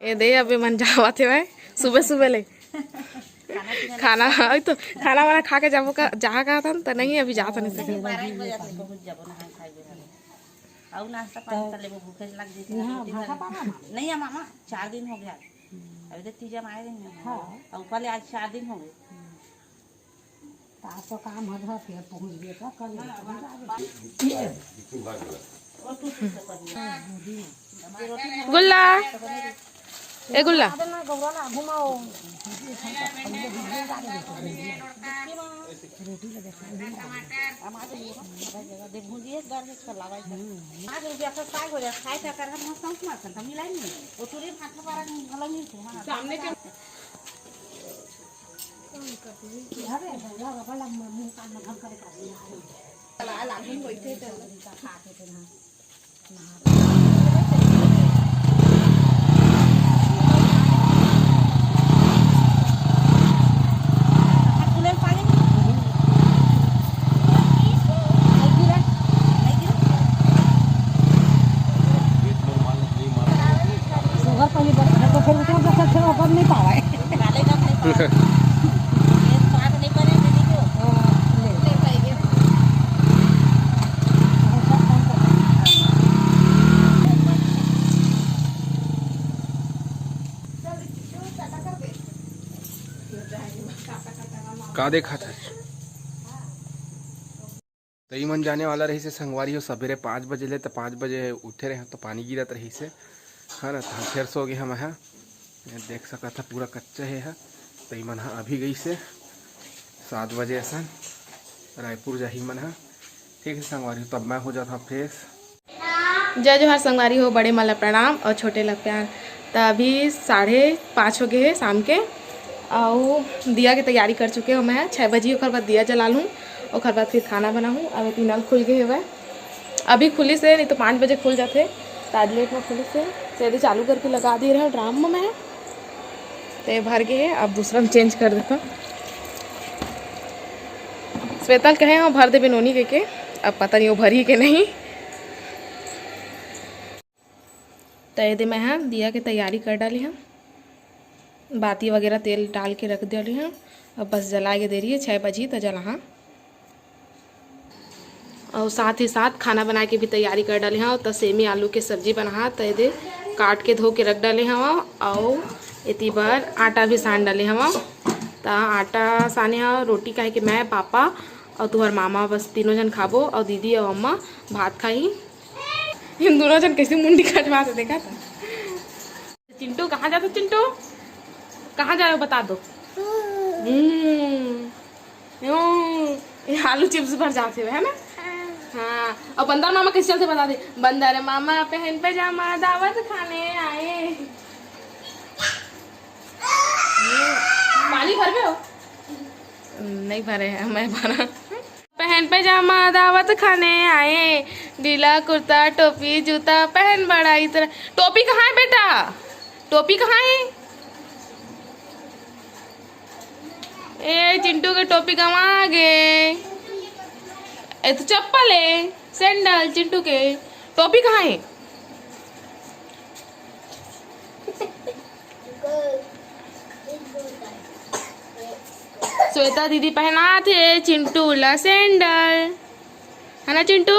ये दे अभी मन जावा थे भाई सुबह सुबह ले खाना तो खाना वाना खा के जाबो का जहाँ कहा था तो नहीं अभी जाता नहीं सके और नाश्ता पानी कर लेबो भूखे लग जैसे नहीं है मामा 4 दिन हो गया अभी तक तीजा आए नहीं हां और कल आज 4 दिन हो गए तो काम हो रहा फिर पहुंच गए तो कल गुल्ला ए गुल्ला घुमाओ नहीं पावा का देखा था तई मन जाने वाला रही से संगवारी हो सवेरे 5 बजे ले तो 5 बजे उठे रहे तो पानी गिरत रही से है ना तो फिर सो गए हम है देख सका था पूरा कच्चा है तई मन अभी गई से 7 बजे ऐसा रायपुर जाही मन है ठीक है संगवारी तब मैं हो जाता फ्रेश। जय जोहार संगवारी हो बड़े माला प्रणाम और छोटे ला प्यार। तो अभी 5:30 हो गए हैं शाम के और दिया की तैयारी कर चुके हो मैं 6 बजे और बाद दिया जला लूँ और बाद फिर खाना बनाऊँ। अब 3 नल खुल गए हुए अभी खुली से नहीं तो 5 बजे खुल जाते आज लेट में खुली से सीधे चालू करके लगा दिए रहे ड्राम में तो भर गए अब दूसरा में चेंज कर देता श्वेता कहे वो भर दे बिनोनी के अब पता नहीं वो भरी के नहीं तो ये मैं हाँ दिया की तैयारी कर डाली हूँ बाती वगैरह तेल डाल के रख दिया हूँ अब बस जला के दे रही है 6 बजे तो जला हाँ और साथ ही साथ खाना बना के भी तैयारी कर डाले हाँ तो सेमी आलू के सब्जी बना तो ये काट के धो के रख डाले हवा और इतनी बार आटा भी सान डाले हवा तो आटा साने हाँ रोटी खाए कि मैं पापा और तुम्हार मामा बस तीनों जन खाबो और दीदी और अम्मा भात खाई इन दोनों जन कैसे मुंडी कटवा से देखा था। चिंटू कहाँ जाते चिंटू कहाँ जा रहे हो बता दो। आलू चिप्स भर जाते हुए है ना हाँ और बंदर मामा किस चलते बता दे बंदर मामा पहन पैजामा दावत खाने आए पानी भर में हो नहीं भरे हैं मैं भरा पहन पैजामा दावत खाने आए ढीला कुर्ता टोपी जूता पहन बड़ा इतना टोपी कहाँ है बेटा टोपी कहाँ है ए चिंटू के टोपी गवा गए ए तो चप्पल है सैंडल चिंटू के टोपी कहाँ है श्वेता दीदी पहना थे चिंटू ला सैंडल है ना चिंटू।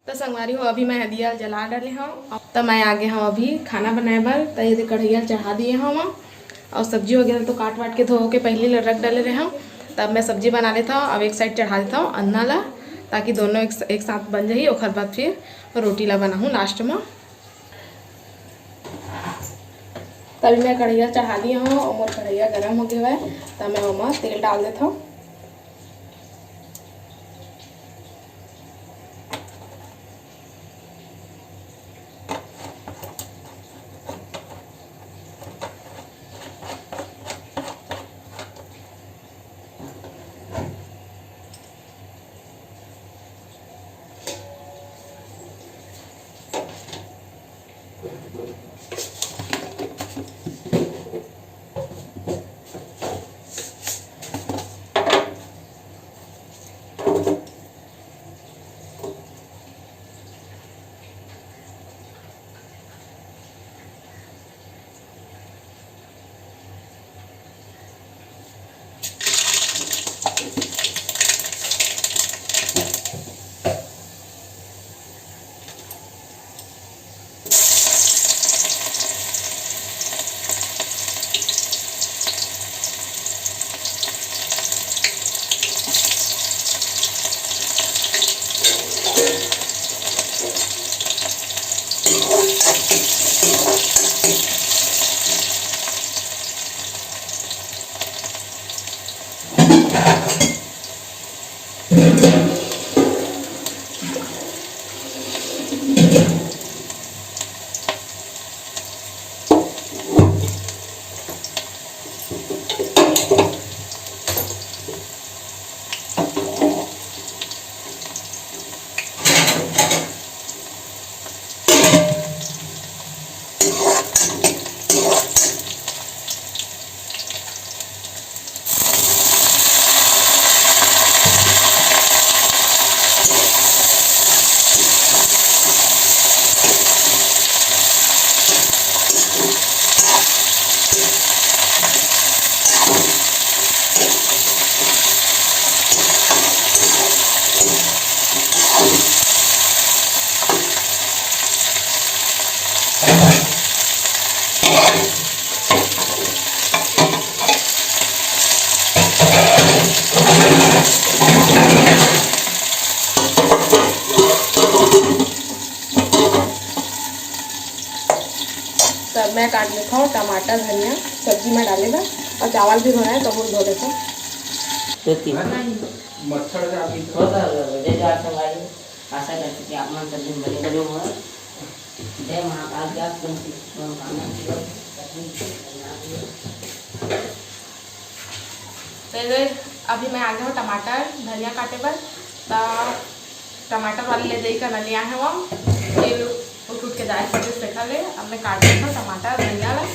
तो संगवारी हो अभी मैं दिया जला डाले हूँ तो मैं आगे हूँ अभी खाना बनाए बार तो ये कढ़ैया चढ़ा दिए हूँ और सब्जी वगैरह तो काट वाट के धो के पहले रख डाले रहे हूँ तब मैं सब्जी बना लेता हूँ अब एक साइड चढ़ा देता हूँ अन्ना ला ताकि दोनों एक साथ बन जाए और बाद फिर रोटी ला बनाऊँ लास्ट में। तभी मैं कढ़ैया चढ़ा दिया हूँ और मोर कढ़ैया गर्म हो गया है तब मैं उसमें तेल डाल देता हूँ। तब मैं काट लेता हूँ टमाटर धनिया सब्जी में डालेगा और चावल भी धोना है तो वो धो लेता हूँ। मच्छर जाती होता जय जय संगवारी आशा करते कि आप मन सभी बने बने हो। जय महाकाल की आप अभी मैं आ गया हूँ टमाटर धनिया काटे पर। तो टमाटर वाली ले दे कर लिया है वो फिर उठ के जाए सब देखा ले। अब मैं काट देता हूँ टमाटर धनिया ला।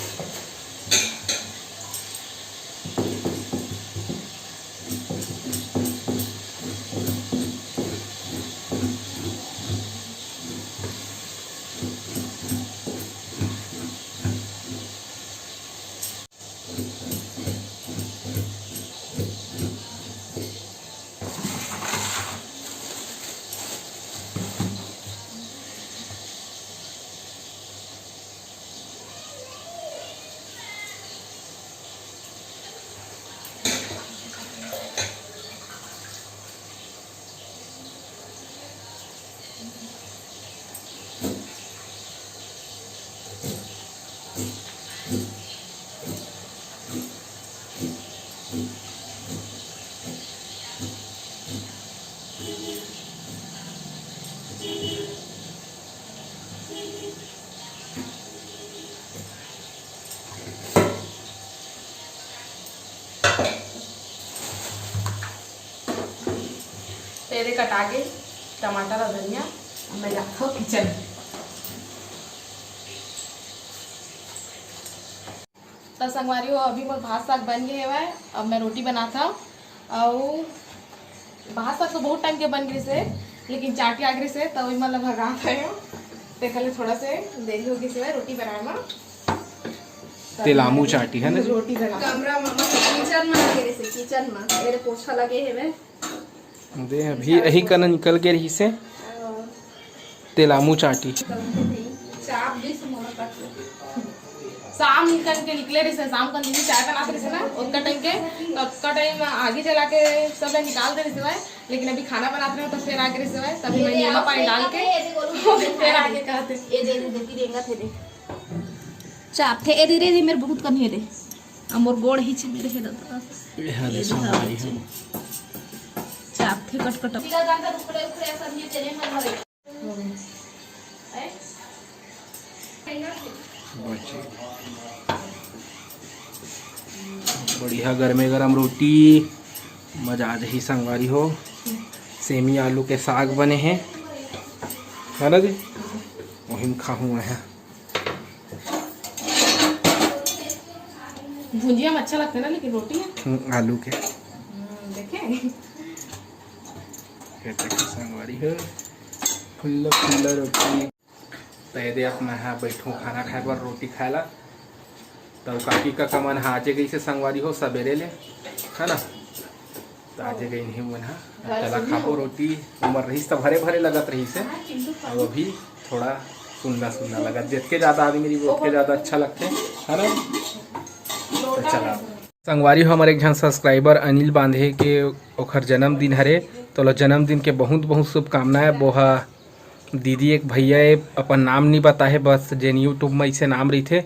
तेरे कटा के टमाटर और धनिया अब मैं जाता हूँ किचन। तो संगवारी हो अभी मोर भात साग बन गए है। अब मैं रोटी बनाता हूँ और भात साग तो बहुत टाइम के बन गए से लेकिन चाटी आगरे से तो वही मतलब भगा है देखा थोड़ा से देरी होगी से रोटी बनाना। तेलामू चाटी है ना रोटी बना कमरा मामा किचन में लगे से किचन में मेरे पोछा लगे है दे अभी यही कन निकल के रही से तेलामू चाटी चाप भी समोसा काट शाम के निकले रही से शाम का दीदी चाय बनाते रही ना उतना टाइम के तो उतना टाइम आगे चला के सब निकाल दे रही है। लेकिन अभी खाना बनाते रहे तो फिर आगे रही है तभी मैं नींबू पानी डाल के फिर आगे कहते ये दे देखी देंगा थे दे चाप थे ए धीरे धीरे मेरे बहुत कम है दे मोर गोड़ ही छ मेरे है दता चाप थे कट कट पिला जानता टुकड़े उखड़े सब्जी तेरे में भरे बढ़िया गरमे गरम रोटी मजा आ जाही संगवारी हो। सेमी आलू के साग बने हैं है ना जी वही में खाऊँ है। भुजिया में अच्छा लगता है ना लेकिन रोटी है आलू के देखें संगवारी हो खुल्ला खुल्ला रोटी तय दे अपना है बैठूँ खाना खाए पर रोटी खाएला तब काकी का कमन हाजे गई से संगवारी हो सवेरे ले है ना तो आजे गई नहीं मन चला खाओ रोटी उमर रही तो भरे भरे लगत रही से अब अभी थोड़ा सुनना सुनना लगा जितके ज़्यादा आदमी उतके ज़्यादा अच्छा लगते है ना। तो चला संगवारी हो हमारे एक जन सब्सक्राइबर अनिल बांधे के ओखर जन्मदिन हरे तो जन्मदिन के बहुत बहुत शुभकामनाएं। बोहा दीदी एक भैया अपन नाम नहीं बताए बस जेन यूट्यूब में इसे नाम रही थे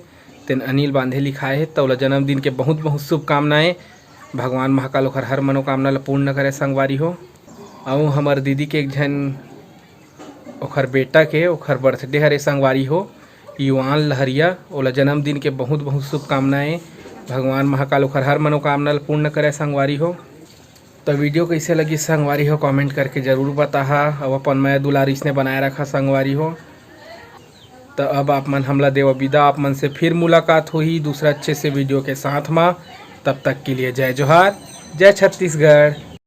तेन अनिल बांधे लिखाए है तो जन्मदिन के बहुत बहुत शुभकामनाएं। भगवान महाकाल ओखर हर मनोकामना ला पूर्ण करे संगवारी हो। और हमार दीदी के एक जन ओखर बेटा के ओखर बर्थडे हरे संगवारी हो युवान लहरिया ओला जन्मदिन के बहुत बहुत शुभकामनाएं। भगवान महाकाल ओखर हर मनोकामना ला पूर्ण करे संगवारी हो। तो वीडियो कैसे लगी संगवारी हो कमेंट करके ज़रूर बताहा। अब अपन मैं दुलारिश ने बनाए रखा संगवारी हो। तो अब आप मन हमला देव विदा आप मन से फिर मुलाकात हुई दूसरा अच्छे से वीडियो के साथ में। तब तक के लिए जय जोहार जय छत्तीसगढ़।